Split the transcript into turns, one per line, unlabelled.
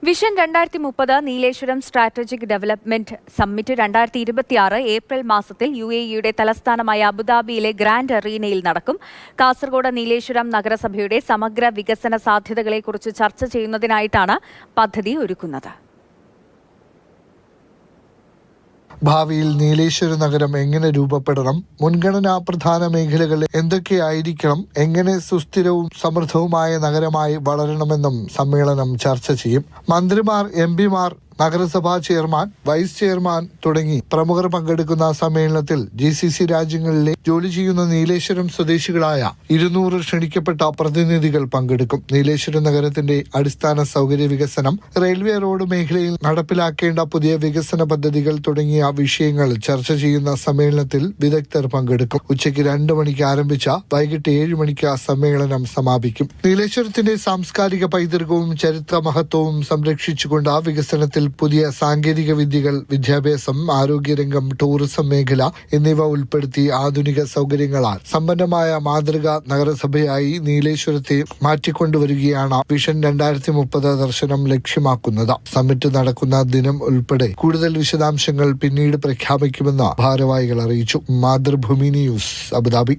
Vision 2030 Nileshwaram strategic development summit 2026 April മാസത്തിൽ UAE-യുടെ തലസ്ഥാനമായ അബുദാബിയിലെ ഗ്രാൻഡ് അറീനയിൽ നടക്കും. കാസർഗോഡ് നീലേശ്വരം നഗരസഭയുടെ സമഗ്ര വികസന സാധ്യതകളെക്കുറിച്ച് ചർച്ച ചെയ്യുന്നതിനായിട്ടാണ് പദ്ധതി ഒരുക്കുന്നത്.
ഭാവിയിൽ നീലേശ്വര നഗരം എങ്ങനെ രൂപപ്പെടണം, മുൻഗണനാ പ്രധാന മേഖലകൾ എന്തൊക്കെയായിരിക്കണം, എങ്ങനെ സുസ്ഥിരവും സമൃദ്ധവുമായ നഗരമായി വളരണമെന്നും സമ്മേളനം ചർച്ച ചെയ്യും. മന്ത്രിമാർ, MP-മാർ, നഗരസഭാ ചെയർമാൻ, വൈസ് ചെയർമാൻ തുടങ്ങി പ്രമുഖർ പങ്കെടുക്കുന്ന സമ്മേളനത്തിൽ GCC രാജ്യങ്ങളിലെ ജോലി ചെയ്യുന്ന നീലേശ്വരം സ്വദേശികളായ 200 ക്ഷണിക്കപ്പെട്ട പ്രതിനിധികൾ പങ്കെടുക്കും. നീലേശ്വരം നഗരത്തിന്റെ അടിസ്ഥാന സൗകര്യ വികസനം, റെയിൽവേ റോഡ് മേഖലയിൽ നടപ്പിലാക്കേണ്ട പുതിയ വികസന പദ്ധതികൾ തുടങ്ങിയ വിഷയങ്ങൾ ചർച്ച ചെയ്യുന്ന സമ്മേളനത്തിൽ വിദഗ്ധർ പങ്കെടുക്കും. ഉച്ചയ്ക്ക് 2 മണിക്ക് ആരംഭിച്ച വൈകിട്ട് 7 മണിക്ക് സമ്മേളനം സമാപിക്കും. നീലേശ്വരത്തിന്റെ സാംസ്കാരിക പൈതൃകവും ചരിത്ര മഹത്വവും സംരക്ഷിച്ചുകൊണ്ട് വികസനത്തിൽ പുതിയ സാങ്കേതിക വിദ്യകൾ, വിദ്യാഭ്യാസം, ആരോഗ്യരംഗം, ടൂറിസം മേഖല എന്നിവ ഉൾപ്പെടുത്തി ആധുനിക സൗകര്യങ്ങളാൽ സമ്പന്നമായ മാതൃകാ നഗരസഭയായി നീലേശ്വരത്തെ മാറ്റിക്കൊണ്ടുവരികയാണ് വിഷൻ 2030 ദർശനം ലക്ഷ്യമാക്കുന്നത്. സമ്മിറ്റ് നടക്കുന്ന ദിനം ഉൾപ്പെടെ കൂടുതൽ വിശദാംശങ്ങൾ പിന്നീട് പ്രഖ്യാപിക്കുമെന്ന് ഭാരവാഹികൾ അറിയിച്ചു. Mathrubhumi news, Abu Dhabi.